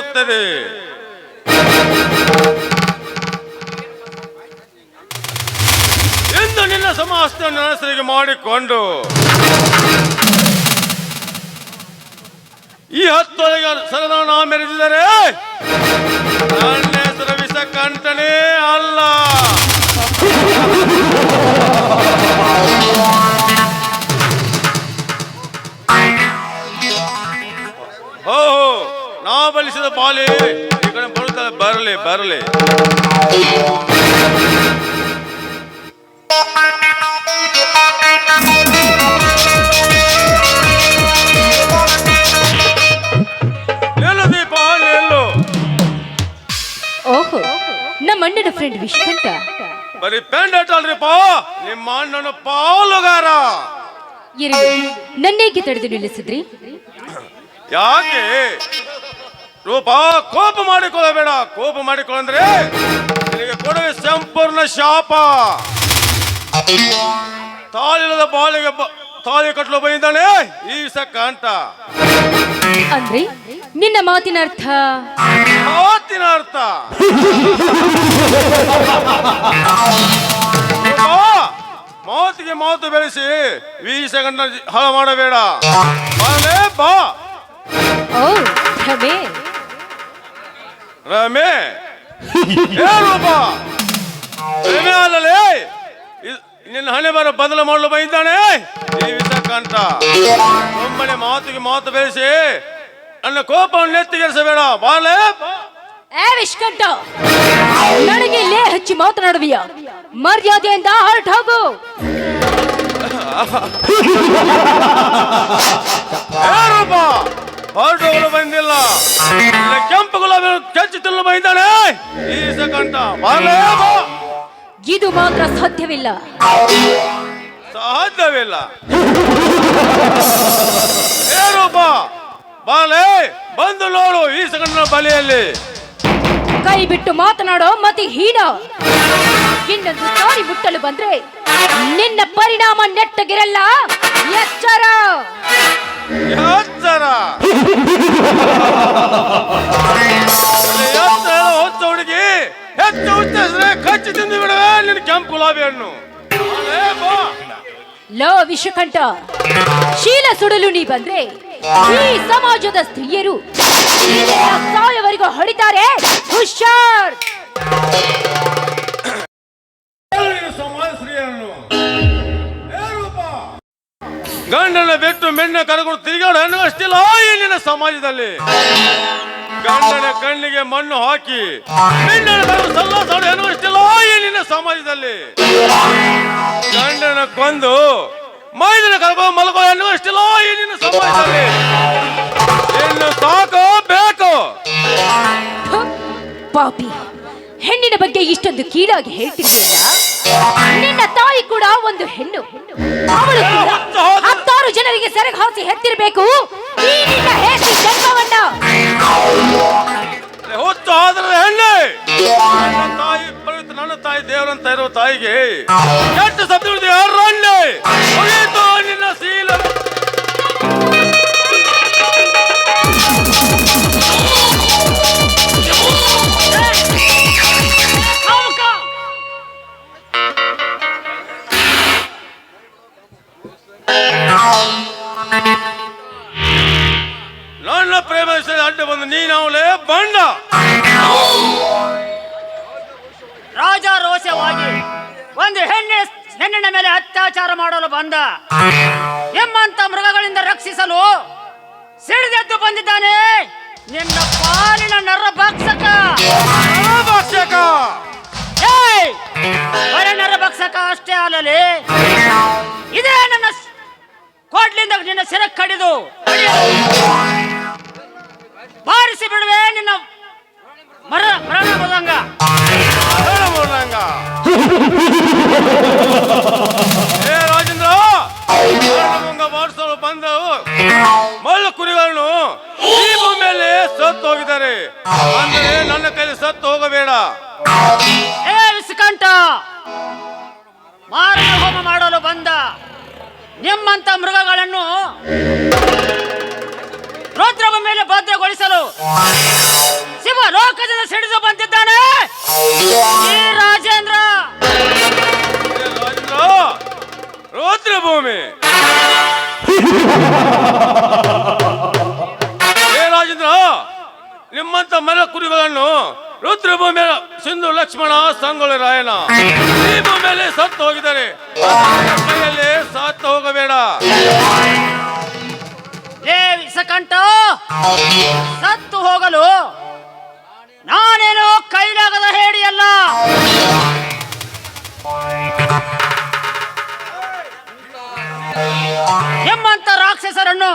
ಬರುತ್ತದೆ. ಎಂದು ನಿನ್ನ ಸಮಸ್ತ ಹೆಸರಿಗೆ ಮಾಡಿಕೊಂಡು ಈ 10 ಸರದಾನ ಮೆರೆದಿದರೆ ನನ್ನ ಹೆಸರು ವಿಷಕಂಠನೇ ಅಲ್ಲ. ಓಹೋ, ನಾ ಬಲಿಸಿದ ಬಾಲಿ ಈ ಕಡೆ ಬರುತ್ತಲ್ಲ, ಬರಲಿ ಬರಲಿ. ಓಹೋ, ನಮ್ಮ ಅಣ್ಣನ ಫ್ರೆಂಡ್ ವಿಶ್ಕಂಠ. ಬರೀ ಪೆಂಡಟ್ ಅಲ್ರಿಪ್ಪ, ನಿಮ್ಮ ಅಣ್ಣನ ಪಾಲುಗಾರ. ನನ್ನೇಕೆ ತಡೆದು ನಿಲ್ಲಿಸಿದ್ರಿ? ಯಾಕೆ ರೂಪ, ಕೋಪ ಮಾಡಿಕೊಳ್ಳಬೇಡ. ಕೋಪ ಮಾಡಿಕೊಳ್ಳಂದ್ರೆ ನಿನಗೆ ಕೊಡುವೆ ಸಂಪೂರ್ಣ ಶಾಪ. ತಾಳಿಲ್ಲದ ಬಾಳಿಗೆ ತಾಳಿ ಕಟ್ಟಲು ಬಂದಿದ್ದಾನೆ ಈ ವಿಷಕಂಠ. ಅಂದ್ರೆ ನಿನ್ನ ಮಾತಿನ ಅರ್ಥ? ಮಾತಿಗೆ ಮಾತು ಬೆಳೆಸಿ ವಿಷಕಂಠ ಹಾಳ ಮಾಡಬೇಡ. ಬಾ. ಓ ರಮೇ, ರಮೇ ರೂಪ, ರಮೇ ಅಲ್ಲಲೇ, ನಿನ್ನ ಹಣೆ ಬರ ಬದಲು ಮಾಡಲು ಬಂದಿದ್ದಾನೆ ಈ ವಿಷಕಂಠ. ಒಮ್ಮನೆ ಮಾತಿಗೆ ಮಾತು ಬೆಳೆಸಿ ನನ್ನ ಕೋಪವನ್ನು ನೆತ್ತಿಗೆರಿಸಬೇಡ. ಬಾಲೆ ವಿಶ್ಕಂಠ, ನನಗೆ ಇಲ್ಲೇ ಹಚ್ಚಿ ಮಾತನಾಡುವಿಯ? ಮರ್ಯಾದೆಯಿಂದ ಹೊರಟು ಹೋಗು. ರೂಪ, ಹೊರಟು ಹೋಗಲು ಬಂದಿಲ್ಲ. ಕೆಂಪು ಗುಲಾಬಿ ಕೆಚ್ಚು ತಿನ್ನಲು ಬಂದಿದ್ದಾನೆ ಈ ವಿಷಕಂಠ. ಬಾಲೆ ಇದು ಮಾತ್ರ ಸಾಧ್ಯವಿಲ್ಲ. ಸಾಧ್ಯವಿಲ್ಲ ರೂಪ. ಬಾಲೆ ಬಂದು ನೋಡು ಈ ವಿಷಕಂಠನ ಬಲಿಯಲ್ಲಿ. ಕೈ ಬಿಟ್ಟು ಮಾತನಾಡೋ ಮತಿ ಹೀನ. ಇನ್ನೊಂದು ಸಾರಿ ಮುಟ್ಟಲು ಬಂದ್ರೆ ನಿನ್ನ ಪರಿಣಾಮ ನೆಟ್ಟಗಿರಲ್ಲ. ಎಚ್ಚರ ಎಚ್ಚರ. ಹೊಚ್ಚ ಹುಡುಗಿ, ಹೆಚ್ಚು ಹುಚ್ಚಿದ್ರೆ ಕಚ್ಚಿ ತಿಂದು ಬಿಡುವೆ ನಿನ್ನ ಕೆಂಪು ಗುಲಾಬಿ ಹಣ್ಣು. ಲೋ ವಿಷಕಂಠ, ಶೀಲ ಸುಡಲು ನೀ ಬಂದ್ರೆ ಈ ಸಮಾಜದ ಸ್ತ್ರೀಯರು ಸಾಯವರೆಗೂ ಹೊಡಿತಾರೆ. ಹುಷಾರ್. ಸಮಾಜ ಸ್ತ್ರೀಯರನ್ನು ಗಂಡನ ಬಿಟ್ಟು ಮೆಣ್ಣ ಕರಕೊಂಡು ತಿರುಗಾಡು ಅನ್ನುವಷ್ಟಿಲ್ಲ ಇಲ್ಲಿನ ಸಮಾಜದಲ್ಲಿ. ಗಂಡನ ಕಣ್ಣಿಗೆ ಮಣ್ಣು ಹಾಕಿ ಮೆಣ್ಣನ ಕರಗು ಸಲ್ಲಾಸಾಡು ಎನ್ನುವಷ್ಟಿಲ್ಲ ಇಲ್ಲಿನ ಸಮಾಜದಲ್ಲಿ. ಗಂಡನ ಕೊಂದು ಮೈದನ ಕರಗೋ ಮಲಗೋ ಎನ್ನುವಷ್ಟಿಲ್ಲ ಇಲ್ಲಿನ ಸಮಾಜದಲ್ಲಿ. ಇನ್ನು ಸಾಕು ಬೇಕು. ಪಾಪಿ, ಹೆಣ್ಣಿನ ಬಗ್ಗೆ ಇಷ್ಟೊಂದು ಕೀಳಾಗಿ ಹೇಳ್ತಿದ್ದೀಯಲ್ಲ? ನಿನ್ನ ತಾಯಿ ಕೂಡ ಒಂದು ಹೆಣ್ಣು. ಅವಳು ಕೂಡ 10 ಜನರಿಗೆ ಸೆರೆಗೆ ಹಾಸಿ ಹೆತ್ತಿರಬೇಕು ಈ ನಿನ್ನ ಹೇಸಿ ಜನ್ಮವನ್ನ. ಹುಚ್ಚು ಆದ್ರೆ ಹೆಣ್ಣೆ. ನನ್ನ ತಾಯಿ ಪವಿತ್ರ, ನನ್ನ ತಾಯಿ ದೇವರಂತ ಇರೋ ತಾಯಿಗೆ ಎಷ್ಟು ಸತ್ಯ ಯಾರಣ್ಣೆ ಹೋಗಿತ್ತು ನಿನ್ನ ಶೀಲ. ನನ್ನ ಪ್ರೇಮ ಅಡ್ಡ ಬಂದು ನೀನಾವಲೇ ಬಂಡ. ರಾಜಾರೋಷವಾಗಿ ಒಂದು ಹೆಣ್ಣಿನ ಮೇಲೆ ಅತ್ಯಾಚಾರ ಮಾಡಲು ಬಂದ ಎಂಬಂತ ಮೃಗಗಳಿಂದ ರಕ್ಷಿಸಲು ಸಿಡಿದೆದ್ದು ಬಂದಿದ್ದಾನೆ ನಿನ್ನ ಪಾಲಿನ ನರಭಕ್ಷಕ. ನರಭಕ್ಷಕ ಅಷ್ಟೇ ಅಲ್ಲಲೇ, ಇದೇ ನನ್ನ ಕೋಟ್ಲಿಂದ ನಿನ್ನ ಸೆರೆ ಕಡಿದು ಬಾರಿಸಿ ಬಿಡುವೆ ನಿನ್ನ ಮರಣ ಮೃದಂಗ. ರಾಜೇಂದ್ರ, ಬಾರಿಸಲು ಬಂದವು ಮಳ್ಳು ಕುರಿಗಳನ್ನು ಈ ಭೂಮಿಯಲ್ಲಿ ಸತ್ತು ಹೋಗಿದ್ದಾರೆ. ಅಂದರೆ ನನ್ನ ಕೈಲಿ ಸತ್ತು ಹೋಗಬೇಡ. ವಿಷಕಂಠ, ಮಾರಣ ಹೋಮ ಮಾಡಲು ಬಂದ ನಿಮ್ಮಂತ ಮೃಗಗಳನ್ನು ರುದ್ರಭೂಮಿಯಲ್ಲಿ ಭದ್ರಗೊಳಿಸಲು ಲೋಕದಿಂದ ಸಿಡಿದು ಬಂದಿದ್ದಾನೆ ಈ ರಾಜೇಂದ್ರ. ರಾಜೇಂದ್ರ ರುದ್ರಭೂಮಿ. ಹೇ ರಾಜೇಂದ್ರ, ನಿಮ್ಮಂತ ಮರ ಕುರಿಗಳನ್ನು ರುದ್ರಭೂಮಿಯ ಸಿಂಧು ಲಕ್ಷ್ಮಣ ಸಂಗೊಳ್ಳಿ ರಾಯಣ್ಣ ಈ ಭೂಮಿಯಲ್ಲಿ ಸತ್ತು ಹೋಗಿದ್ದಾರೆ. ಕೈಯಲ್ಲಿ ಸತ್ತು ಹೋಗಬೇಡ. ಲೇ ವಿಷಕಂಠ, ಸತ್ತು ಹೋಗಲು ನಾನೇನು ಕೈಲಾಗದ ಹೇಡಿಯಲ್ಲ. ನಿಮ್ಮಂತ ರಾಕ್ಷಸರನ್ನು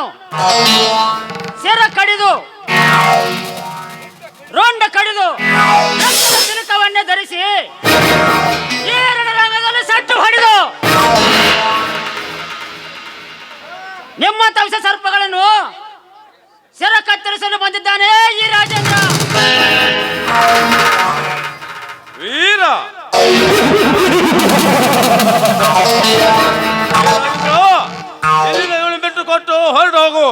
ಸೆರ ಕಡಿದು ರೊಂಡ ಕಡಿದು ರಕ್ತದ ತಿಲಕವನ್ನೇ ಧರಿಸಿ ಈ ರಣರಂಗದಲ್ಲಿ ಸಟ್ಟು ಹೊಡೆದು ನಿಮ್ಮಂತ ವಿಷ ಸರ್ಪಗಳನ್ನು ಸೆರ ಕತ್ತರಿಸಲು ಬಂದಿದ್ದಾನೆ ಈ ರಾಜೇಂದ್ರ. ವೀರ ಇಲ್ಲಿಂದ ಇವಳು ಬಿಟ್ಟು ಕೊಟ್ಟು ಹೊರಟು ಹೋಗು.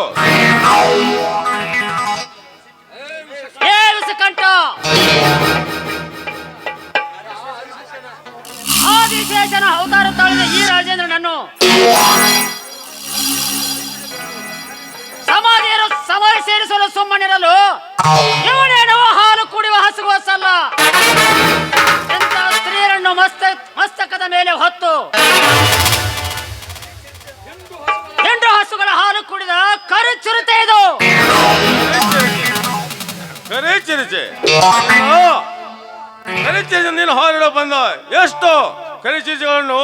ಏ ವಿಷಕಂಠ, ಆದಿಶೇಷನ ಅವತಾರ ತಾಳಿದ ಈ ರಾಜೇಂದ್ರನನ್ನು ಸಮಾಜ ಸೇರಿಸಲು ಸುಮ್ಮನಿರಲು ಇವನೇನು ಹಾಲು ಕುಡಿಯುವ ಹಸುವ ಸಲ್ಲ. ಎಂತ ಸ್ತ್ರೀಯರನ್ನು ಮಸ್ತಕದ ಮೇಲೆ ಹೊತ್ತು ಹೆಂಡು ಹಸುಗಳ ಹಾಲು ಕುಡಿದ ಕರುಚುರುತೆ ಇದು. ಕರಿಚಿರಿಚೆ ನೀನು ಹಾರಿಡ ಬಂದ ಎಷ್ಟು ಕರಿಚಿರಿಚೆಗಳನ್ನು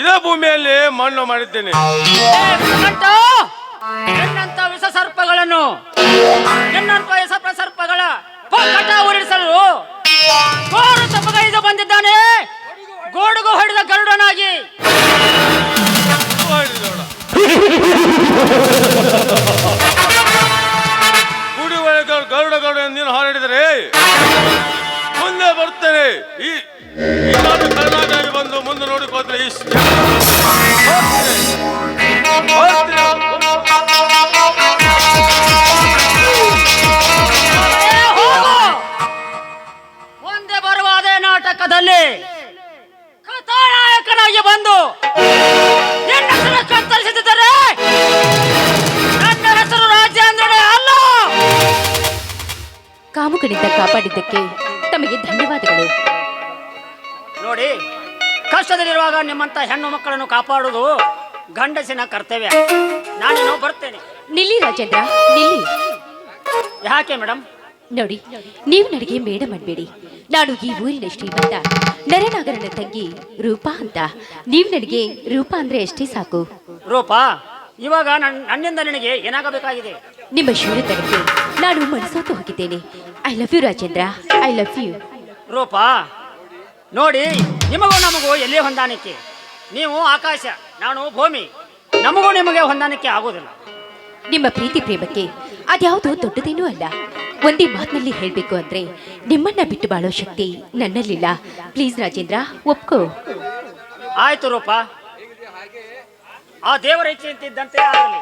ಇದೇ ಭೂಮಿಯಲ್ಲಿ ಮಣ್ಣು ಮಾಡಿದ್ದೇನೆ. ನಿನ್ನಂತ ವಿಷ ಸರ್ಪಗಳನ್ನು ನಿನ್ನಂತ ಸರ್ಪಗಳ ಕಟ ಉರುಳಿಸಲು ಗೋರು ತಪ್ಪಗೈದು ಬಂದಿದ್ದಾನೆ ಗೋಡುಗು ಹೊಡೆದ ಗರುಡನಾಗಿ. ಗರುಡ ಗರುಡ ನೀನು ಹಾರಾಡಿದರೆ ಮುಂದೆ ಬರ್ತೇನೆ. ಈ ನಾಡು ಕರ್ನಾಟಕ ಬಂದು ಮುಂದೆ ನೋಡಿಕೋದ್ರೆ ಮುಂದೆ ಬರುವ ಅದೇ ನಾಟಕದಲ್ಲಿ ಕಥಾನಾಯಕನಾಗಿ ಬಂದು ನಿನ್ನ ಹೆಸರು ಕತ್ತರಿಸಿದ್ದಾರೆ. ನನ್ನ ಹೆಸರು ರಾಜೇಂದ್ರನೇ ಅಲ್ಲ. ಕಾಮುಕನಿಂದ ಕಾಪಾಡಿದ್ದಕ್ಕೆ ತಮಗೆ ಧನ್ಯವಾದಗಳು. ನೋಡಿ, ಕಷ್ಟದಲ್ಲಿರುವಾಗ ನಿಮ್ಮಂತ ಹೆಣ್ಣು ಮಕ್ಕಳನ್ನು ಕಾಪಾಡುವುದು ಗಂಡಸಿನ ಕರ್ತವ್ಯ. ನಾನೇನೋ ಬರ್ತೇನೆ. ನಿಲ್ಲಿ ರಾಜೇಂದ್ರ, ನಿಲ್ಲಿ. ಯಾಕೆ ಮೇಡಮ್? ನೋಡಿ, ನೀವು ನನಗೆ ಮೇಡ ಮಾಡಬೇಡಿ. ನಾನು ಈ ಊರಿನ ಶ್ರೀಮಂತ ನರನಾಗರನ ತಂಗಿ ರೂಪಾ ಅಂತ. ನೀವು ನನಗೆ ರೂಪಾ ಅಂದ್ರೆ ಅಷ್ಟೇ ಸಾಕು. ರೂಪಾ, ಇವಾಗ ನನ್ನಿಂದ ನಿನಗೆ ಏನಾಗಬೇಕಾಗಿದೆ? ನಿಮ್ಮ ಶೂರತನಕ್ಕೆ ನಾನು ಮನಸೋತು ಹೋಗಿದ್ದೇನೆ. I love you Rajendra, I love you. Roopa ನೋಡಿ, ನಿಮಗೂ ನಮಗೂ ಎಲ್ಲಿ ಹೊಂದಾಣಿಕೆ? ನೀವು ಆಕಾಶ, ನಾನು ಭೂಮಿ. ನಮಗೂ ನಿಮಗೆ ಹೊಂದಾಣಿಕೆ ಆಗೋದಿಲ್ಲ. ನಿಮ್ಮ ಪ್ರೀತಿ ಪ್ರೇಮಕ್ಕೆ ಅದ್ಯಾವುದೋ ದೊಡ್ಡದೇನೂ ಅಲ್ಲ. ಒಂದೇ ಮಾತಿನಲ್ಲಿ ಹೇಳಬೇಕು ಅಂದ್ರೆ ನಿಮ್ಮನ್ನ ಬಿಟ್ಟು ಬಾಳೋ ಶಕ್ತಿ ನನ್ನಲ್ಲಿಲ್ಲ. ಪ್ಲೀಸ್ ರಾಜೇಂದ್ರ, ಒಪ್ಕೋ. ಆಯ್ತು ರೂಪಾ, ಆ ದೇವರ ಇಚ್ಛೆ ಅಂತಿದ್ದಂತೆ ಆಗಲಿ.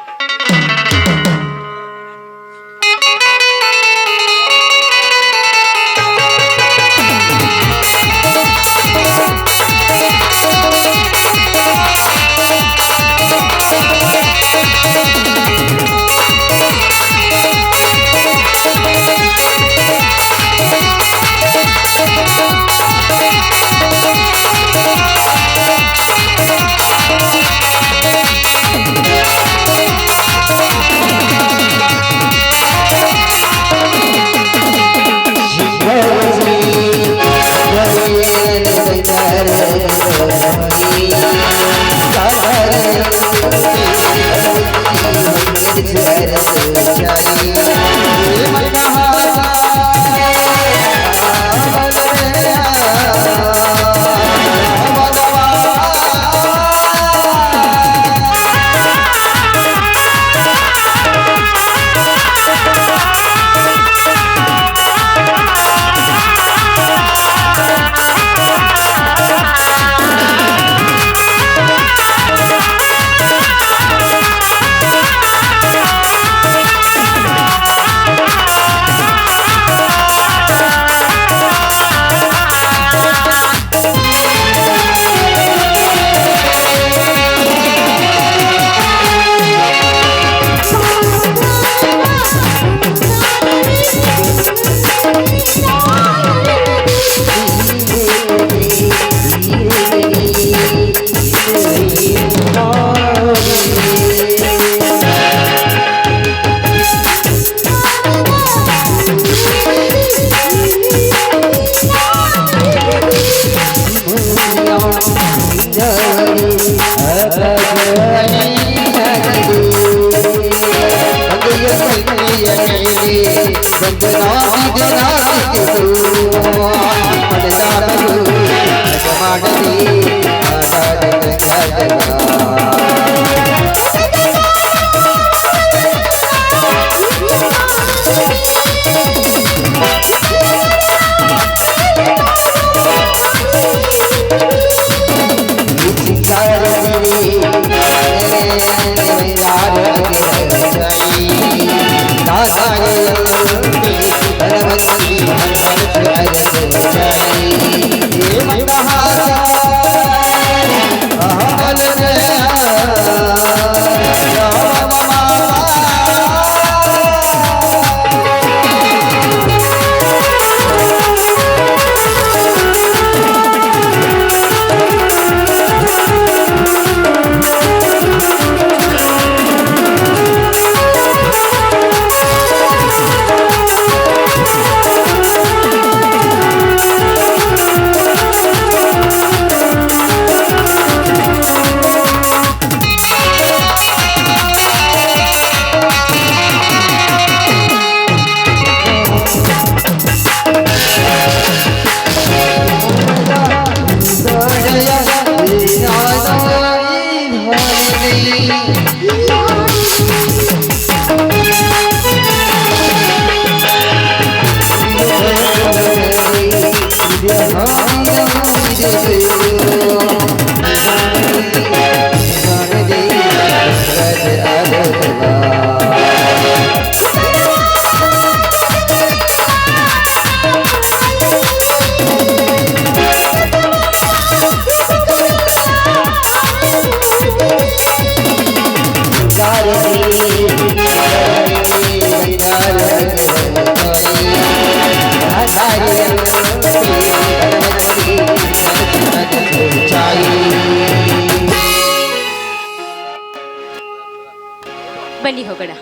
ಬನ್ನಿ ಹೋಗೋಣ.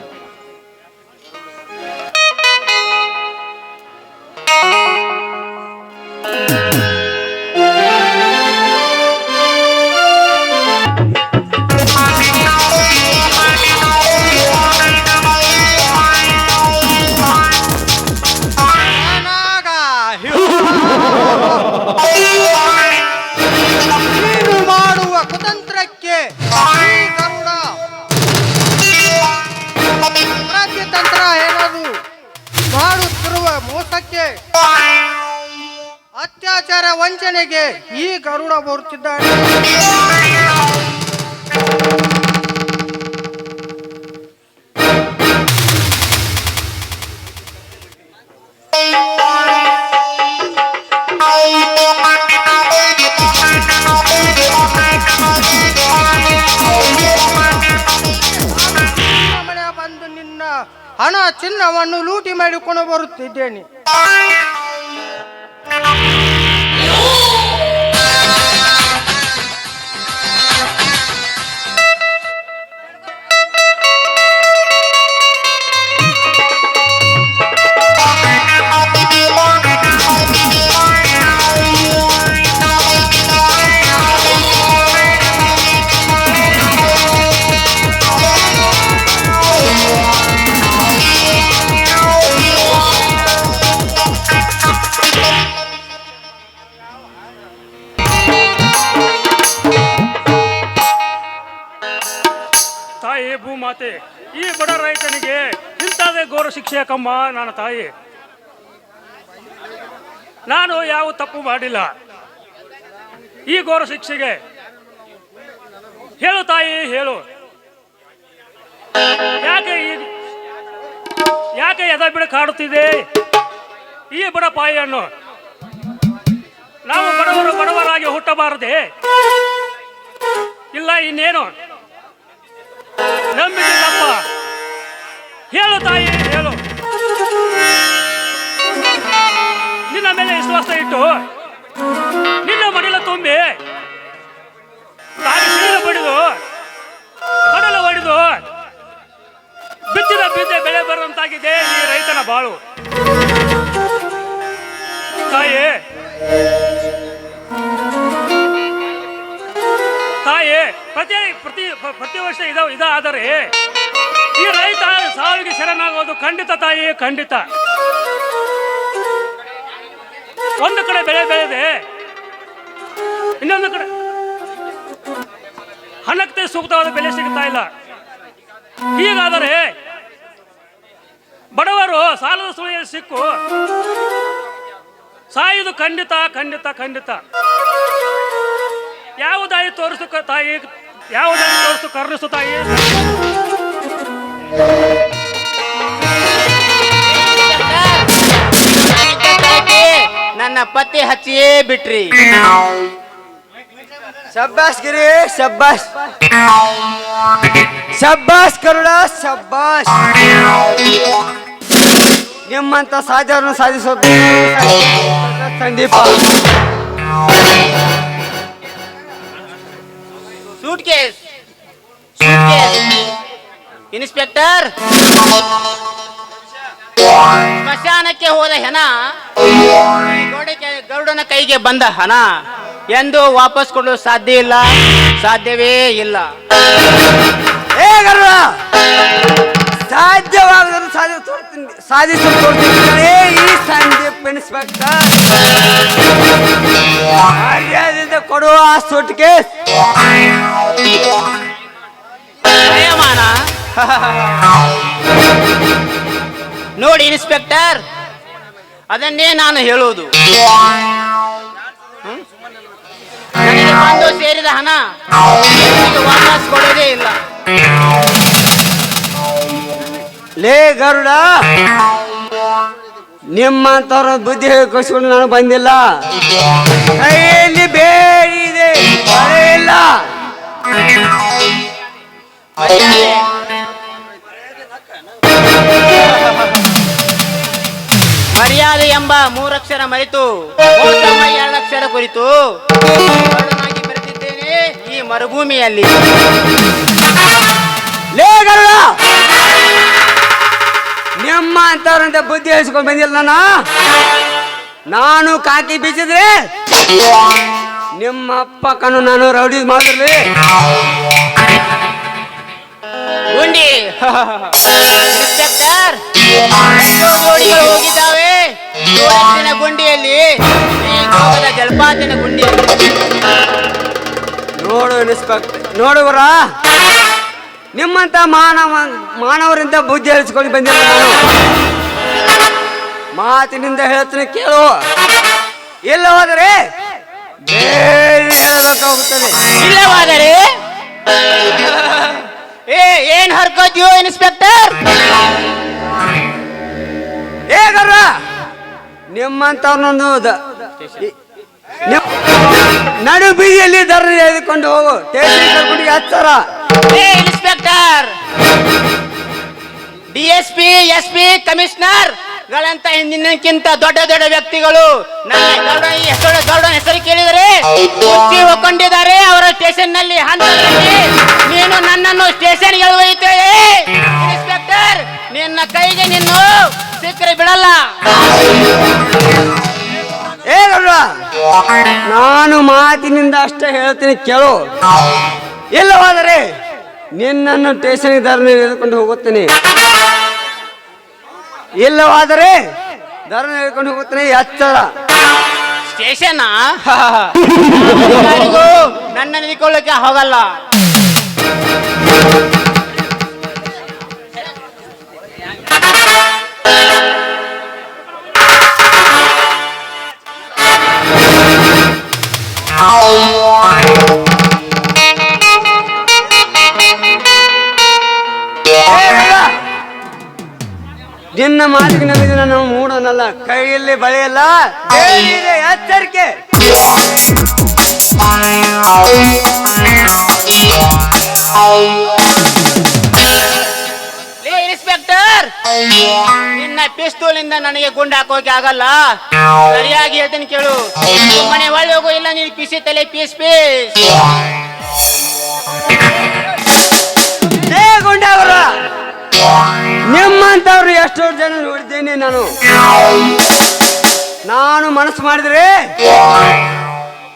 ನೀನು ಮಾಡುವ ಕುತಂತ್ರಕ್ಕೆ ಈ ಗರುಡ ಪ್ರತಿತಂತ್ರ ಏನದು? ಮಾಡುತ್ತಿರುವ ಮೋಸಕ್ಕೆ ಅತ್ಯಾಚಾರ ವಂಚನೆಗೆ ಈ ಗರುಡ ಬರುತ್ತಿದ್ದಾನೆ. ಬಂದು ನಿನ್ನ ಹಣ ಚಿನ್ನವನ್ನು ಲೂಟಿ ಮಾಡಿಕೊಂಡು ಬರುತ್ತಿದ್ದೇನೆ. ತಾಯಿ ಭೂಮಾತೆ, ಈ ಬಡ ರೈತನಿಗೆ ಇಂಥದೇ ಘೋರ ಶಿಕ್ಷೆ ಯಾಕಮ್ಮ? ನನ್ನ ತಾಯಿ, ನಾನು ಯಾವ ತಪ್ಪು ಮಾಡಿಲ್ಲ. ಈ ಘೋರ ಶಿಕ್ಷೆಗೆ ಹೇಳು ತಾಯಿ, ಹೇಳು. ಯಾಕೆ ಎದ ಬಿಡ ಕಾಡುತ್ತಿದೆ ಈ ಬಡ ಪಾಯಿಯನ್ನು? ನಾವು ಬಡವರಾಗಿ ಹುಟ್ಟಬಾರದೆ? ಇಲ್ಲ ಇನ್ನೇನು ನಂಬಿಕೆಲ್ಲಪ್ಪ? ಹೇಳು ತಾಯಿ, ಹೇಳು. ನಿನ್ನ ಮೇಲೆ ವಿಶ್ವಾಸ ಇಟ್ಟು ನಿನ್ನ ಮಡಿಲ ತುಂಬಿ ತಾಯಿ ನೀರು ಬಡಿದು ಕಡಲು ಹೊಡೆದು ಬಿತ್ತಿದ ಬಿದ್ದೆ ಬೆಳೆ ಬರುವಂತಾಗಿದೆ ಈ ರೈತನ ಬಾಳು. ತಾಯಿ, ಪ್ರತಿ ವರ್ಷ ಇದಾದರೆ ಈ ರೈತ ಸಾವಿಗೆ ಶರಣಾಗೋದು ಖಂಡಿತ ತಾಯಿ, ಖಂಡಿತ. ಒಂದು ಕಡೆ ಬೆಳೆ ಬೆಳೆದೆ, ಇನ್ನೊಂದು ಕಡೆ ಹಣಕ್ಕೆ ಸೂಕ್ತವಾದ ಬೆಲೆ ಸಿಗ್ತಾ ಇಲ್ಲ. ಹೀಗಾದರೆ ಬಡವರು ಸಾಲದ ಸುಳಿಯಲ್ಲಿ ಸಿಕ್ಕು ಸಾಯುವುದು ಖಂಡಿತ ಖಂಡಿತ ಖಂಡಿತ. ಯಾವ ದಾರಿ ತೋರಿಸು ತಾಯಿ, ಯಾವ ದಾರಿ ತೋರಿಸು ಕರುಣಿಸು ತಾಯಿ. ನನ್ನ ಪತ್ತೆ ಹಚ್ಚಿಯೇ ಬಿಟ್ರಿ. ಶಬ್ಬಾಸ್ ಗಿರಿ, ಶಬ್ಬಾಸ್ ಶಬ್ಬಾಸ್ ಕರುಣ, ಶಬ್ಬಾಸ್. ನಿಮ್ಮಂತ ಸಾಧ್ಯವನ್ನು ಸಾಧಿಸೋದು ಸಂದೀಪ. ಸೂಟ್ ಕೇಸ್ ಇನ್ಸ್ಪೆಕ್ಟರ್, ಸ್ಮಶಾನಕ್ಕೆ ಹೋದ ಹೆಣ ಗರುಡನ ಕೈಗೆ ಬಂದ ಹಣ ಎಂದು ವಾಪಸ್ ಕೊಡಲು ಸಾಧ್ಯ ಇಲ್ಲ, ಸಾಧ್ಯವೇ ಇಲ್ಲ. ಏ ಗರುಡ, ಸಾಧ್ಯವಾಗದನ್ನು ಸಾಧಿಸಲು ತೋರ್ತೀನಿ ಈ ಸಂದೀಪ್ ಇನ್ಸ್ಪೆಕ್ಟರ್. ಮರ್ಯಾದೆಯಿಂದ ಕೊಡುವ ಆ ಸೂಟ್ ಕೇಸ್. ಪ್ರಯಮಾನ ನೋಡಿ ಇನ್ಸ್ಪೆಕ್ಟರ್, ಅದನ್ನೇ ನಾನು ಹೇಳುವುದು. ನನಗೆ ಬಂದು ಸೇರಿದ ಹಣ ನನಗೆ ವಾಪಸ್ ಕೊಡೋದೇ ಇಲ್ಲ. ಲೇ ಗರುಡ, ನಿಮ್ಮಂತವ್ರ ಬುದ್ಧಿ ಕಳಿಸ್ಕೊಂಡು ನಾನು ಬಂದಿಲ್ಲ. ಕೈಯಲ್ಲಿ ಬೇಡಿದೆ, ಮಳೆ ಇಲ್ಲ. ಮರ್ಯಾದೆ ಎಂಬ 3 ಅಕ್ಷರ ಮರೆತು ಮೋಸ 2 ಅಕ್ಷರ ಕುರಿತು ಕರುಣನಾಗಿ ಬರೆದಿದ್ದೇನೆ ಈ ಮರುಭೂಮಿಯಲ್ಲಿ. ಲೇ ಗರುಡ, ನಿಮ್ಮ ಅಂತವ್ರಂತ ಬುದ್ಧಿ ಹೇಳಿಸ್ಕೊಂಡು ಬಂದಿಲ್ಲ ನಾನು ಕಾಕಿ ಬೀಸಿದ್ರೆ ನಿಮ್ಮ ಅಪ್ಪ ಕಣ್ಣು ನಾನು ರೌಡಿ ಮಾಡಿದ್ರಿ. ಗುಂಡಿ ಇನ್ಸ್ಪೆಕ್ಟರ್, ಜೋಡಿಗಳು ಹೋಗಿದ್ದಾವೆ ಜೋಡತ್ತಿನ ಗುಂಡಿಯಲ್ಲಿ, ಈ ಜೋಗದ ಜಲಪಾತಿನ ಗುಂಡಿಯಲ್ಲಿ. ನೋಡು ಇನ್ಸ್ಪೆಕ್ಟರ್, ನೋಡುವರ ನಿಮ್ಮಂತ ಮಾನವರಿಂದ ಬುದ್ಧಿ ಹೇಳಿಸ್ಕೊಂಡು ಬಂದಿಲ್ಲ ನಾನು. ಮಾತಿನಿಂದ ಹೇಳ್ತೀನಿ ಕೇಳು, ಇಲ್ಲ ಹೋದರೆ ಬೇರೆ ಹೇಳಬೇಕಾಗುತ್ತದೆ. ಇಲ್ಲವಾದರೆ ಏನ್ ಹರ್ಕೋತೀಯೋ ಇನ್ಸ್ಪೆಕ್ಟರ್? ಹೇಗರ ನಿಮ್ಮಂತವ್ರನ್ನೊಂದು ನಡು ಬೀದಿಯಲ್ಲಿ ಧರಣಿ ಎಳೆದುಕೊಂಡು ಹೋಗು, ಸ್ಟೇಷನ್ ಕರ್ಕೊಂಡು ಹಚ್ಚಾರ. ಇನ್ಸ್ಪೆಕ್ಟರ್, DSP, SP, ಕಮಿಷನರ್ ಗಳಂತ ಹಿಂದಿನಕ್ಕಿಂತ ದೊಡ್ಡ ದೊಡ್ಡ ವ್ಯಕ್ತಿಗಳು ನನ್ನ ಗರುಡನ ಹೆಸರು ಕೇಳಿದರೆ ಕುರ್ಚಿ ಒಕ್ಕೊಂಡಿದ್ದಾರೆ ಅವರ ಸ್ಟೇಷನ್ ನಲ್ಲಿ ಹಂತದಲ್ಲಿ. ನೀನು ನನ್ನನ್ನು ಸ್ಟೇಷನ್ ಗೆ ಒಯ್ಯುತ್ತೇವೆ ಇನ್ಸ್ಪೆಕ್ಟರ್, ನಿನ್ನ ಕೈಗೆ ನಿನ್ನು ಸಿಕ್ಕರೆ ಬಿಡಲ್ಲ. ಹೇಗಲ್ಲ, ನಾನು ಮಾತಿನಿಂದ ಅಷ್ಟೇ ಹೇಳ್ತೀನಿ ಕೇಳು, ಇಲ್ಲವಾದರೆ ನಿನ್ನನ್ನು ಸ್ಟೇಷನ್ಗೆ ಧರಣಿ ಎಳೆದುಕೊಂಡು ಹೋಗುತ್ತೇನೆ. ಇಲ್ಲವಾದರೆ ಧರಣಿ ಎಳೆದುಕೊಂಡು ಹೋಗುತ್ತೇನೆ, ಎಚ್ಚರ. ಸ್ಟೇಷನ್ ನನ್ನ ನಿಲ್ಕೊಳ್ಳಕ್ಕೆ ಹೋಗಲ್ಲ. ನಿನ್ನ ಮಾತಿಗೆ ನಮಗೆ ನಾನು ಮೂಡನಲ್ಲ, ಕೈಯಲ್ಲಿ ಬಳೆಯಲ್ಲ, ಬೇಡಿದೆ ಎಚ್ಚರಿಕೆ. ಇನ್ಸ್ಪೆಕ್ಟರ್, ನಿನ್ನ ಪಿಸ್ತೂಲಿಂದ ನನಗೆ ಗುಂಡು ಹಾಕೋಕೆ ಆಗಲ್ಲ. ಸರಿಯಾಗಿ ಹೇಳ್ತೀನಿ ಕೇಳು, ಮನೆ ಒಳ್ಳೆ ಹೋಗೋ, ಇಲ್ಲ ನೀನು ಪಿಸಿ ತಲೆ ಪೀಸ್ ಪೀಸ್. ಗುಂಡಾವರ, ನಿಮ್ಮಂತವ್ರು ಎಷ್ಟೋ ಜನ ನೋಡಿದ್ದೇನೆ ನಾನು ಮನಸ್ಸು ಮಾಡಿದ್ರೆ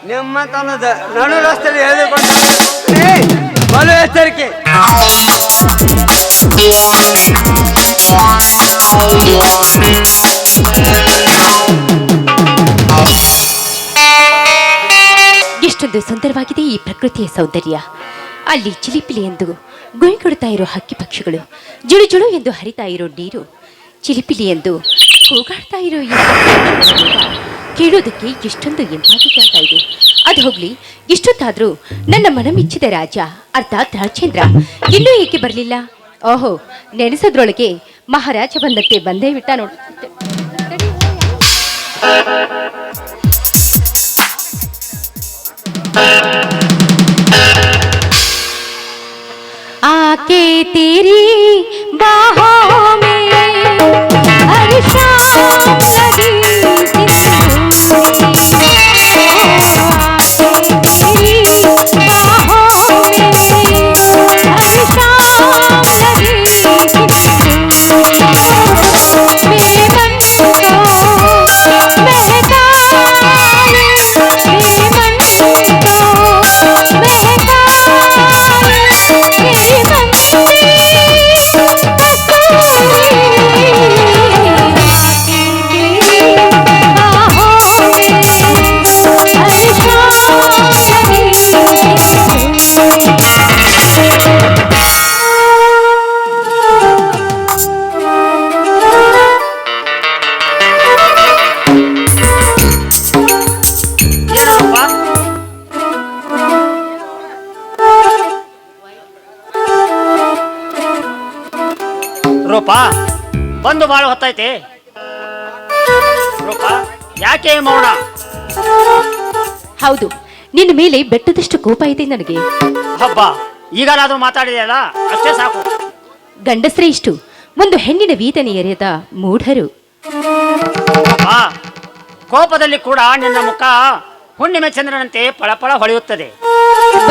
ನಿಮ್ಮಂತ ನಡು ರಸ್ತೆಯಲ್ಲಿ ಎಳೆದುಕೊಂಡು ಬಲು ಎಚ್ಚರಿಕೆ. ಎಷ್ಟೊಂದು ಸುಂದರವಾಗಿದೆ ಈ ಪ್ರಕೃತಿಯ ಸೌಂದರ್ಯ. ಅಲ್ಲಿ ಚಿಲಿಪಿಲಿ ಎಂದು ಗುಂಗುಡ್ತಾ ಇರೋ ಹಕ್ಕಿ ಪಕ್ಷಿಗಳು, ಜುಳು ಜುಳು ಎಂದು ಹರಿತಾ ಇರೋ ನೀರು, ಚಿಲಿಪಿಲಿ ಎಂದು ಕೂಗಾಡ್ತಾ ಇರೋ ಈ ಕೇಳೋದಕ್ಕೆ ಎಷ್ಟೊಂದು ಎಂಪಾಗಿ ಕಾಣ್ತಾ ಇದೆ. ಅದು ಹೋಗ್ಲಿ, ಇಷ್ಟೊತ್ತಾದ್ರೂ ನನ್ನ ಮನಮಿಚ್ಚಿದ ರಾಜ ಅರ್ಥಾತ್ ರಾಜೇಂದ್ರ ಇನ್ನೂ ಏಕೆ ಬರಲಿಲ್ಲ? ಓಹೋ, ನೆನೆಸೋದ್ರೊಳಗೆ ಮಹಾರಾಜ ಬಂದಂತೆ ಬಂದೇ ಬಿಟ್ಟ ನೋಡು. आके तेरी बाहों में हर शाम लगी तेरी बाहों में हर शाम लगी मेरे मन को महका मेरे मन को महका ರೂಪ ಬಂದು ಬಾಳ ಹೊತ್ತೈತೆ. ರೂಪ ಯಾಕೆ ಮೌನ? ಹೌದು, ನಿನ್ನ ಮೇಲೆ ಬೆಟ್ಟದಷ್ಟು ಕೋಪ ಇದೆ ನನಗೆ. ಹಬ್ಬ, ಈಗಲಾದ್ರೂ ಮಾತಾಡಿದೆಯಲ್ಲ, ಅಷ್ಟೇ ಸಾಕು. ಗಂಡಸ್ರೇ ಇಷ್ಟು, ಒಂದು ಹೆಣ್ಣಿನ ವೇದನೆ ಎರೆಯದ ಮೂಢರು. ಆ ಕೋಪದಲ್ಲಿ ಕೂಡ ನಿನ್ನ ಮುಖ ಹುಣ್ಣಿಮೆ ಚಂದ್ರನಂತೆ ಪಳಪಳ ಹೊಳೆಯುತ್ತದೆ.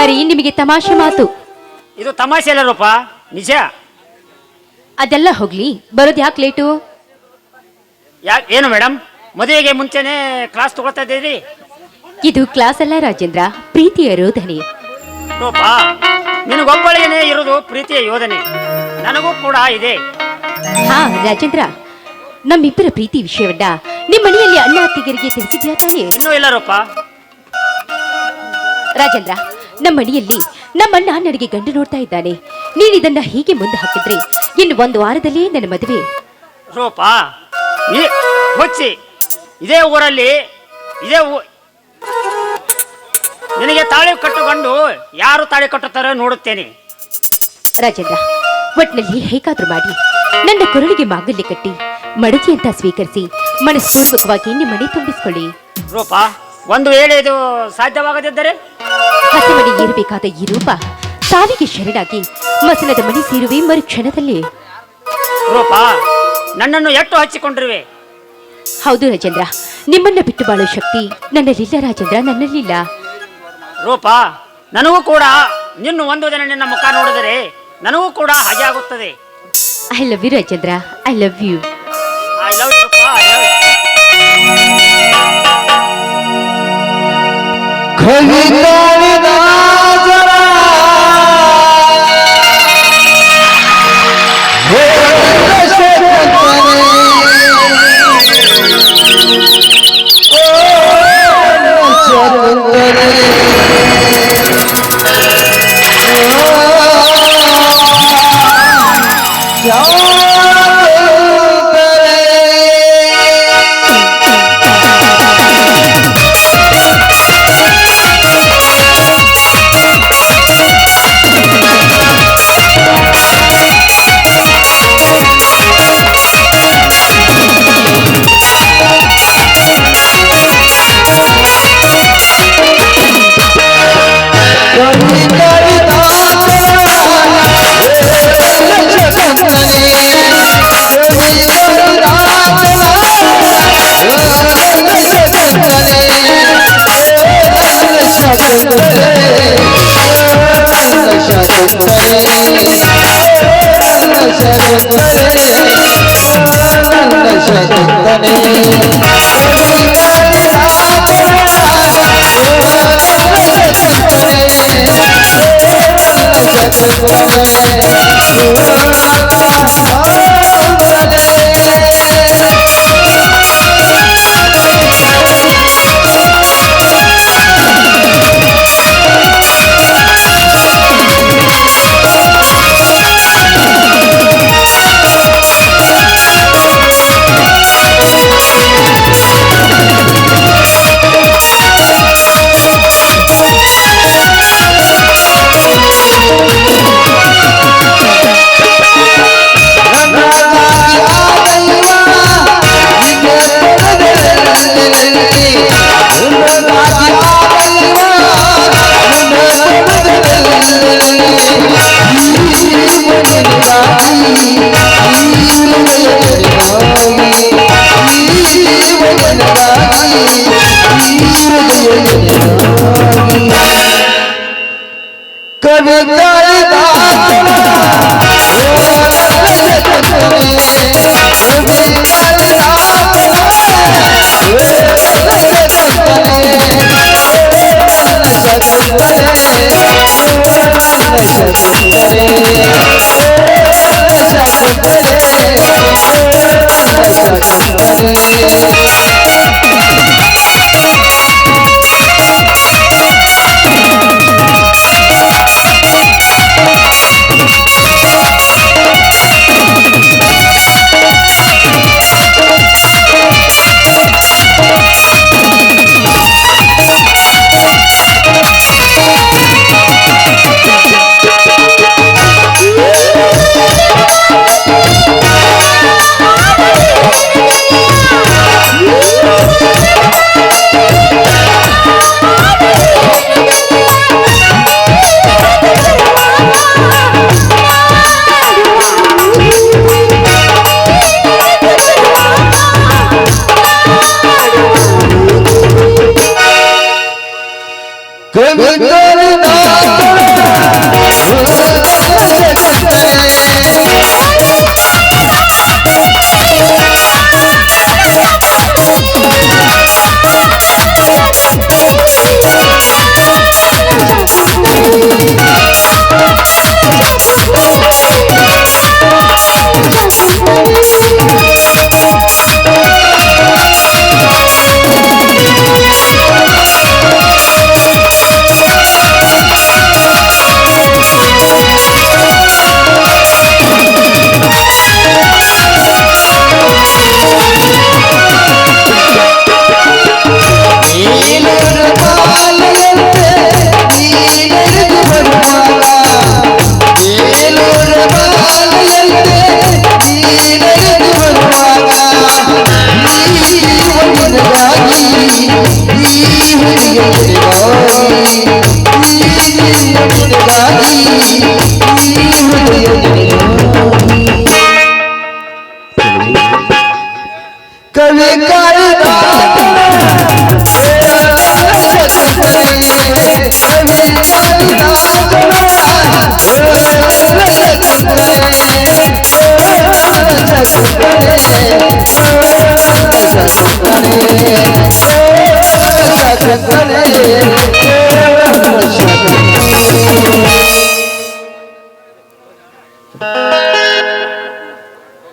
ಬರೀ ನಿಮಗೆ ತಮಾಷೆ ಮಾತು. ಇದು ತಮಾಷೆ ಅಲ್ಲ ರೂಪ, ನಿಜ. ಅದೆಲ್ಲ ಹೋಗ್ಲಿ, ಬರೋದು ಯಾಕೆ ಲೇಟು? ಏನು ಮೇಡಮ್, ಮದುವೆಗೆ ಮುಂಚೆನೆ ಕ್ಲಾಸ್ ತಗೊಳ್ತಾ ಇದ್ದೀರಿ? ಇದು ಕ್ಲಾಸ್ ಅಲ್ಲ ರಾಜೇಂದ್ರ, ಪ್ರೀತಿಯ ರೋಧನೆ. ರೂಪ, ನಿನಗೊಬ್ಬಳಿಗೇನೆ ಇರೋದು ಪ್ರೀತಿಯ ಯೋಧನೆ, ನನಗೂ ಕೂಡ ಇದೆ. ಹಾ ರಾಜೇಂದ್ರ, ನಮ್ಮಿಬ್ಬರ ಪ್ರೀತಿ ವಿಷಯವನ್ನ ನಿಮ್ಮ ಮನೆಯಲ್ಲಿ ಅಣ್ಣ ಅತ್ತಿಗೆರಿಗೆ ತಿಳಿಸಿದ್ಯಾ ತಾನೇ? ಇನ್ನೂ ಇಲ್ಲ ರೂಪ. ರಾಜೇಂದ್ರ, ನಮ್ಮ ಮನೆಯಲ್ಲಿ ನಮ್ಮಣ್ಣ ನನಗೆ ಗಂಡು ನೋಡ್ತಾ ಇದ್ದಾನೆ. ನೀನಿದನ್ನ ಹೀಗೆ ಮುಂದೆ ಹಾಕಿದ್ರೆ ಇನ್ನು ಒಂದು ವಾರದಲ್ಲೇ ನನ್ನ ಮದುವೆ. ರೂಪ, ಹುಚ್ಚಿ, ಇದೇ ಊರಲ್ಲಿ ನಿನಗೆ ತಾಳಿ ಕಟ್ಟುಕೊಂಡು ಯಾರು ತಾಳಿ ಕಟ್ಟುತ್ತಾರೋ ನೋಡುತ್ತೇನೆ. ರಾಜೇಂದ್ರ, ಒಟ್ನಲ್ಲಿ ಹೇಗಾದ್ರೂ ಮಾಡಿ ನನ್ನ ಕೊರಳಿಗೆ ಮಾಂಗಲ್ಯ ಕಟ್ಟಿ ಮಡದಿ ಅಂತ ಸ್ವೀಕರಿಸಿ ಮನಸ್ಪೂರ್ವಕವಾಗಿ ನಿಮ್ಮ ಮನೆ ತುಂಬಿಸಿಕೊಳ್ಳಿ. ರೂಪ, ಒಂದು ವೇಳೆ ಇದು ಸಾಧ್ಯವಾಗದಿದ್ದರೆ? ಹಸೆಮಣಿ ಏರಬೇಕಾದ ಈ ರೂಪ ಸಾವಿಗೆ ಶರಣಾಗಿ ಮಸನದ ಮನೆ ಸೇರುವೆ ಮರು ಕ್ಷಣದಲ್ಲಿ. ರೂಪ, ನನ್ನನ್ನು ಎಷ್ಟು ಹಚ್ಚಿಕೊಂಡಿರುವೆ. ಹೌದು ರಾಜೇಂದ್ರ, ನಿಮ್ಮನ್ನ ಬಿಟ್ಟು ಬಾಳೋ ಶಕ್ತಿ ನನ್ನಲ್ಲಿಲ್ಲ ರಾಜೇಂದ್ರ, ನನ್ನಲ್ಲಿಲ್ಲ. ರೂಪ, ನನಗೂ ಕೂಡ ನಿನ್ನ ಒಂದು ದಿನ ನಿನ್ನ ಮುಖ ನೋಡಿದರೆ ನನಗೂ ಕೂಡ ಹಾಗೆ ಆಗುತ್ತದೆ. I love you Rajendra, I love you. I love you Roopa, I love you.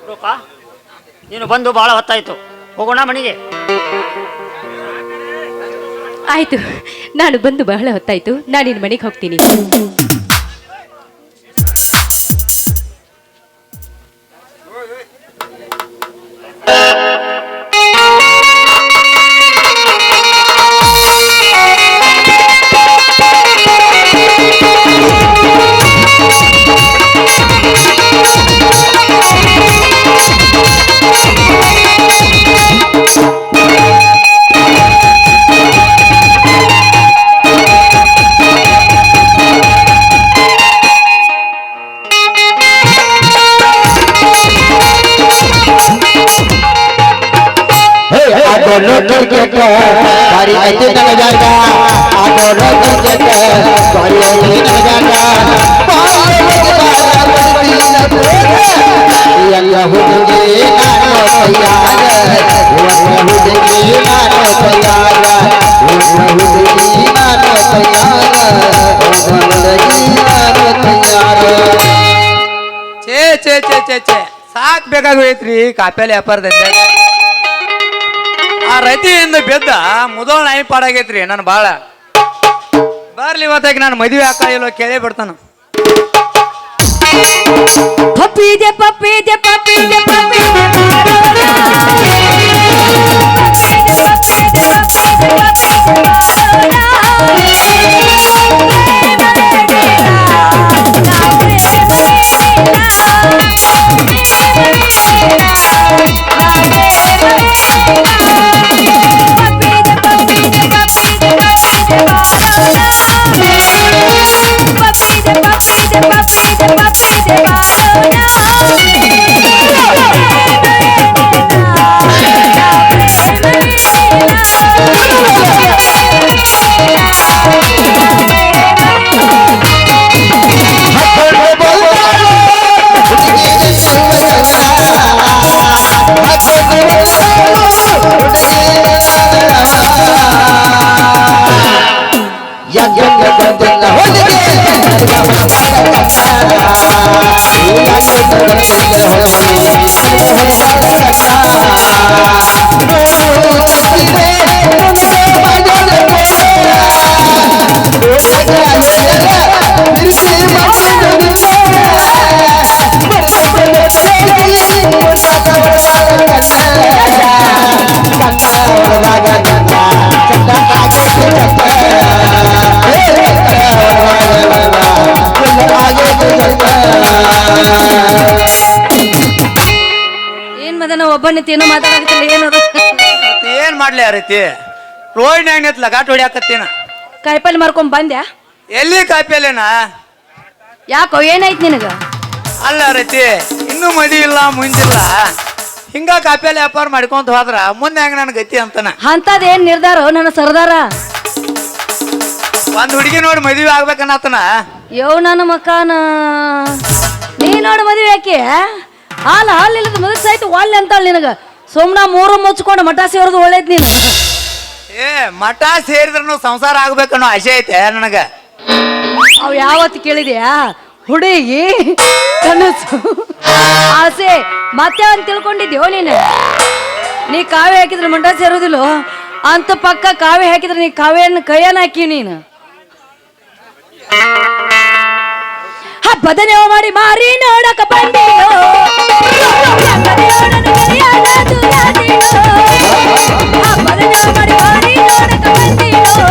Roopa, ನೀನು ಬಂದು ಬಹಳ ಹೊತ್ತಾಯ್ತು, ಹೋಗೋಣ ಮನೆಗೆ. ಆಯ್ತು, ನಾನು ಬಂದು ಬಹಳ ಹೊತ್ತಾಯ್ತು, ನಾನು ನಿನ್ನ ಮನೆಗೆ ಹೋಗ್ತೀನಿ. गाड़ी ऐसे चल जाता ऑटो रोक के गाड़ी ऐसे चल जाता यंगा हुदगी नानो तैयार हुदगी नानो तैयार हुदगी नानो तैयार ಛೇ ಸಾಕ್ ಬೇಕಾಗೋಯ್ತ್ರಿ ಕಾಪೇಲಿ ವ್ಯಾಪಾರದಲ್ಲಿ. ಆ ರತಿಯಿಂದ ಬೆದ್ದ ಮುದೋಳ ನಾಯಿ ಪಾಡಾಗೈತ್ರಿ ನಾನು ಬಾಳ. ಬರ್ಲಿ ಇವತ್ತಾಗಿ ನಾನು ಮದುವೆ ಹಾಕ ಇಲ್ಲೋ ಕೇಳೇ ಬಿಡ್ತಾನ. ಪಪ್ಪಿದೆ ಪಪ್ಪಿದೆ ಪಪ್ಪಿದೆ ಪಪ್ಪಿದೆ ಏನ್ ಮದನ ಒಬ್ಬನಿತ್ತೇನೋ ಮಾತಾಡಕತ್ತಿಲ್ಲ ಏನದು ಏನ್ ಮಾಡ್ಲಿ ಆ ರೀತಿ ರೋಹಿಣಿ ನಿಂತ ಲಗಾಟ್ ಹೊಡಿಯಾಕತ್ತೀನ ಕಾಯಿಪಲ್ಲೆ ಮಾರ್ಕೊಂಡ್ ಬಂದ್ಯಾ ಎಲ್ಲಿ ಕಾಯಿಪಲ್ಲೆನಾ ಯಾಕೋ ಏನಾಯ್ತು ನಿನಗ ಅಲ್ಲ ರೀತಿ ಇನ್ನೂ ಮದಿ ಇಲ್ಲ ಮುಂದಿಲ್ಲ ಹಿಂಗ ಕಾಯಿಪಲ್ಲೆ ವ್ಯಾಪಾರ ಮಾಡ್ಕೊಂತ ಹೋದ್ರ ಮುಂದೆ ಹೆಂಗ ನನ್ ಗತಿ ಅಂತನ ಅಂತದೇನ್ ನಿರ್ಧಾರ ನನ್ನ ಸರ್ದಾರ ಒಂದ್ ಹುಡುಗಿ ನೋಡಿ ಮದುವೆ ಆಗ್ಬೇಕನ್ನತನ ಯೋ ನನ್ನ ಮಕಾನ ನೀ ನೋಡಿ ಮದುವೆ ಯಾಕೆ ಹಾಲು ಇಲ್ಲದ ಮದುವೆ ಸಾಯ್ತು ಒಳ್ಳೆ ಅಂತಾಳ ನಿನಗ ಸುಮ್ನ ಮೂರು ಮುಚ್ಕೊಂಡು ಮಠ ಸೇರೋದು ಒಳ್ಳೇದ್ ನೀನು ಏ ಮಠ ಸೇರಿದ್ರೂ ಸಂಸಾರ ಆಗ್ಬೇಕನ್ನೋ ಆಸೆ ಐತೆ ನನಗ ಅವ್ ಯಾವತ್ತು ಕೇಳಿದ್ಯಾ ಹುಡುಗಿ ಕನಸು ಆಸೆ ಮತ್ತೆ ಅಂತ ತಿಳ್ಕೊಂಡಿದ್ಯೋ ನೀ ಕಾವ್ಯ ಹಾಕಿದ್ರೆ ಮಠ ಸೇರೋದಿಲ್ಲೋ ಅಂತ ಪಕ್ಕ ಕಾವ್ಯ ಹಾಕಿದ್ರೆ ನೀ ಕಾವ್ಯನ ಕೈಯನ್ನ ಹಾಕಿ ನೀನು ಹಬ್ಬದ ನೆವ ಮಾಡಿ ಮಾರಿ ನೋಡಕ ಬಂದಿರೋ ಹಬ್ಬದ ನೆವ ಮಾಡಿ ಮಾರಿ ನೋಡಕ ಬಂದಿರೋ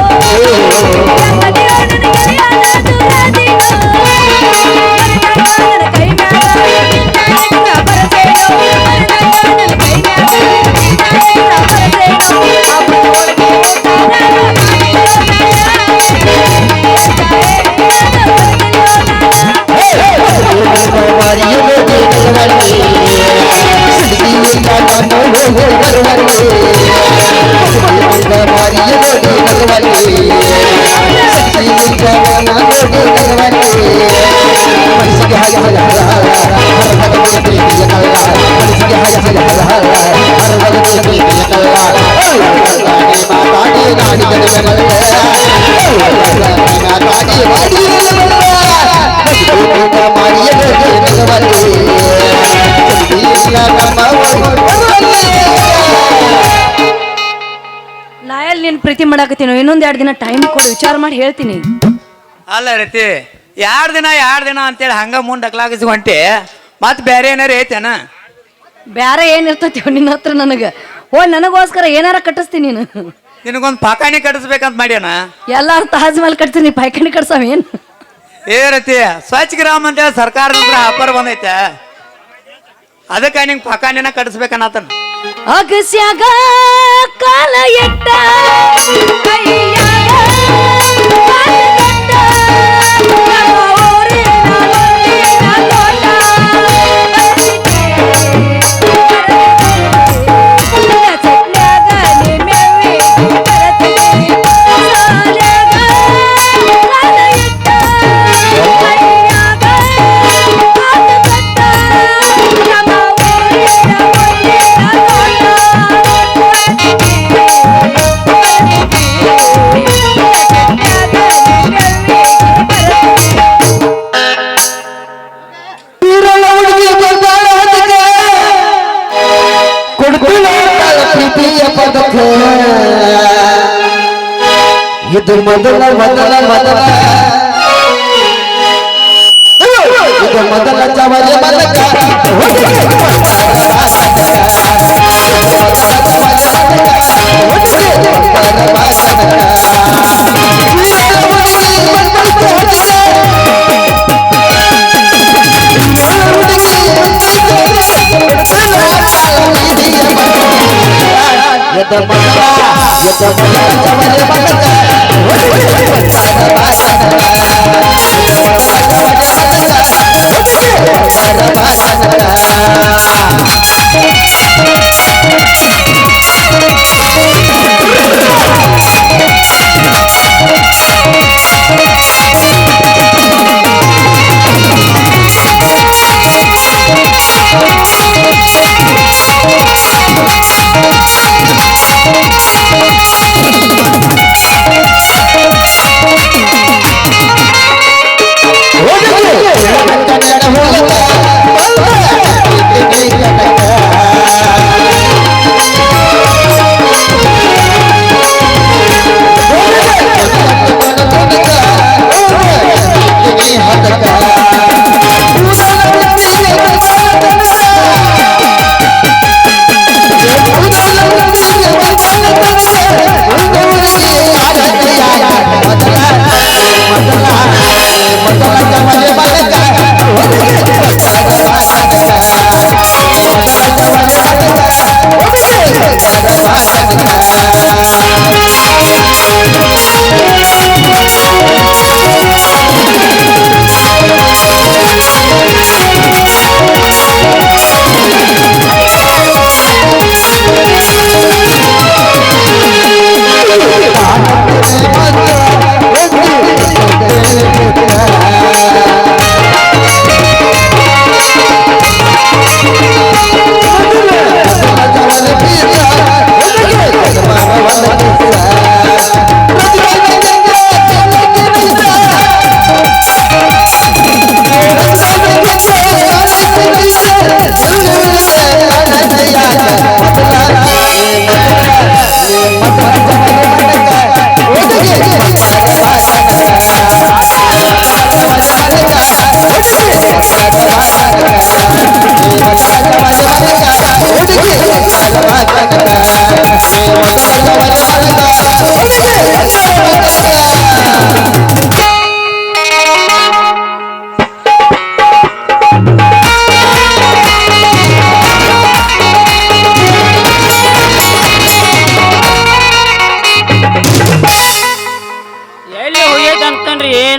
ನಾಯಲ್ಲಿ ನೀನು ಪ್ರೀತಿ ಮಾಡಾಕತ್ತೀನೋ ಇನ್ನೊಂದ್ 2 ದಿನ ಟೈಮ್ ಕೊಡು ವಿಚಾರ ಮಾಡಿ ಹೇಳ್ತೀನಿ ಅಲ್ಲ ರೀತಿ 2 ದಿನ ಅಂತೇಳಿ ಹಂಗ ಮುಂದೆ ಅಕ್ಲಾಗಿಸಿ ಹೊಂಟಿ ಮತ್ ಬೇರೆ ಏನಾರ ಐತೇನ ಬ್ಯಾರೆ ಏನಿರ್ತೈತಿ ನಿನ್ನ ಹತ್ರ ನನಗ ನನಗೋಸ್ಕರ ಏನಾರ ಕಟ್ಟಿಸ್ತೀನಿ ನೀನು ನಿನಗೊಂದು ಪಾಕಾಣಿ ಕಟ್ಟಿಸ್ಬೇಕಂತ ಮಾಡ್ಯಾನ ಎಲ್ಲಾರು ತಾಜ್ ಮಹಲ್ ಕಟ್ತೀನಿ ಪಾಯ್ಕಣಿ ಕಟ್ಸವೇನ್ ಏ ರೀತಿ ಸ್ವಚ್ಛ ಗ್ರಾಮ ಅಂತೇಳಿ ಸರ್ಕಾರದಿಂದ ಆಫರ್ ಬಂದೈತೆ ಅದಕ್ಕೆ ನಿಂಗೆ ಪಾಕಾಣಿನ ಕಟ್ಟಿಸ್ಬೇಕನ್ನತನ ಅಗಸ್ಯಾಗ ಕಾಲ ಎಟ್ಟ ಕೈಯಾಗ ಕಾಲಗಟ್ಟ, ನಮ್ಮ ಊರಿನ ಮುಂದಿನ ತೋಟ. ಚಟ್ನ್ಯಾಗ ನಿಮ್ಮೆವ್ವಿ ಬರತೀನಿ, ಸಾಲ್ಯಾಗ ಕಾಲ ಎಟ್ಟ ಕೈಯಾಗ ಕಾಲಗಟ್ಟ, ನಮ್ಮ ಊರಿನ ಮುಂದಿನ ಇದು ಮೊದಲ ಚವರೆ ಮಲಕ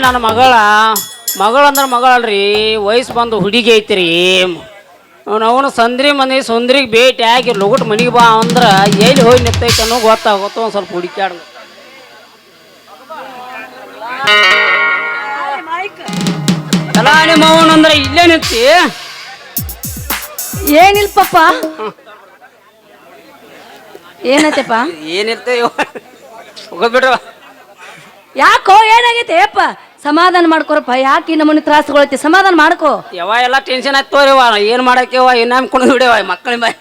ನನ್ನ ಮಗಳಂದ್ರೆ ಮಗಳಲ್ರಿ, ವಯಸ್ಸು ಬಂದು ಹುಡುಗಿ ಐತ್ರಿ. ಅವನು ಸಂದ್ರಿ ಮನೆ ಸುಂದ್ರಿಗೆ ಭೇಟಿ ಆಗಿ ಲಗುಟ್ ಮನಿಗೆ ಬಾ ಅಂದ್ರೆ ಎಲ್ಲಿ ಹೋಗಿ ನಿಂತೈತೆ ಅನ್ನೋ ಗೊತ್ತಾಗುತ್ತೋ. ಒಂದು ಸ್ವಲ್ಪ ಹುಡುಕ್ಯಾಡ ಅಲ್ಲ ನಿಮ್ಮ ಅವನಂದ್ರೆ ಇಲ್ಲೇ ನಿಂತಿ. ಏನಿಲ್ಪಪ್ಪ, ಏನೈತೆಪ್ಪ? ಏನಿರ್ತೇವ ಹೋಗೋದ್ ಬಿಡ್ರವ. ಯಾಕೋ ಏನಾಗೈತೆ ಅಪ್ಪ? ಸಮಾಧಾನ ಮಾಡ್ಕೊರಪ್ಪ, ಯಾಕೆ ನಮ್ಮನ್ನ ತ್ರಾಸಗೊಳತಿ? ಸಮಾಧಾನ ಮಾಡ್ಕೋ. ಯವ ಎಲ್ಲ ಟೆನ್ಷನ್ ಆಯ್ತು ತೋರಿವ, ಏನು ಮಾಡಕ್ಕೆವ ಏನು ಕುಣಿದು ಬಿಡವ ಮಕ್ಕಳ ಬಾಯ್.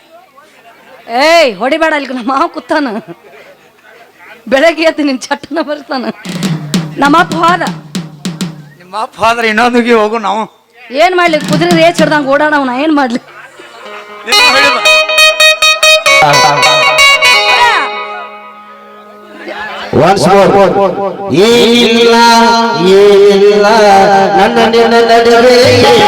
ಏಯ್ ಹೊಡಿಬೇಡ, ಇಲ್ಲಿ ನಮ್ಮ ಮಾವ ಕೂತಾನ. ಬೆಳಗ್ಗೆ ಎದ್ದು ನಿನ್ ಚಟ್ಟನ ಬರ್ತಾನ. ನಮ್ಮಪ್ಪ ಹೋದ. ನಿಮ್ಮ ಅಪ್ಪ ಹೋದ್ರೆ ಇನ್ನೊಂದಿಗೆ ಹೋಗು ನಾವು. ಏನ್ ಮಾಡ್ಲಿ? ಕುದುರೆ ರೇಚ್ ಹಿಡ್ದಂಗ ಓಡಾಡ. ನಾ ಏನ್ ಮಾಡ್ಲಿ? once more ಏನಿಲ್ಲ ಏನಿಲ್ಲ ನನ್ನ ನಿನ್ನ ನಡುವೆ ಏನಿಲ್ಲ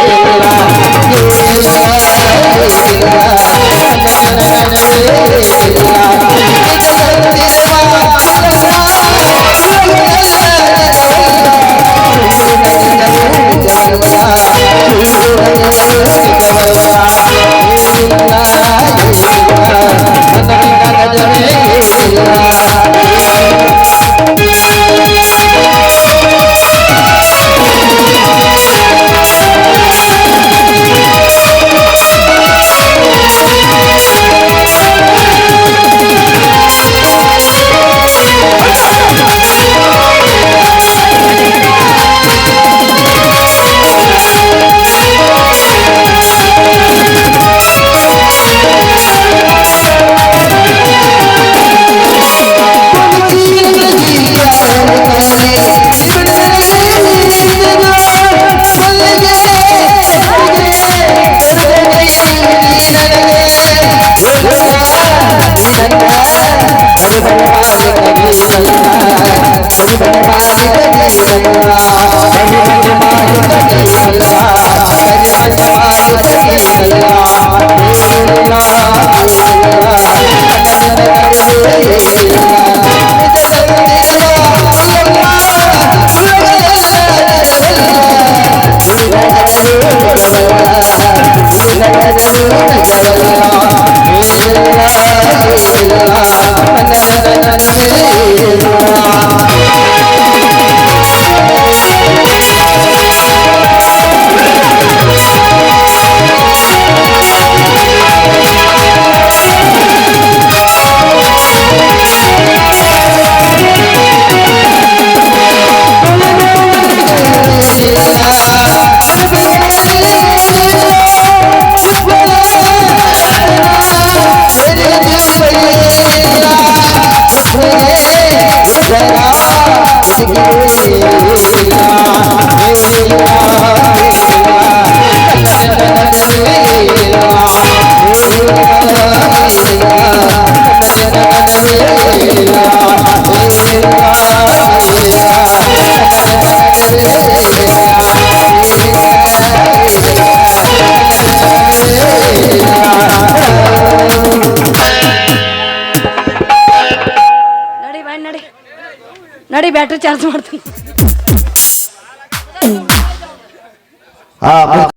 ನಡಿ, ಬ್ಯಾಟ್ರಿ ಚಾರ್ಜ್ ಮಾಡ್ತೀನಿ.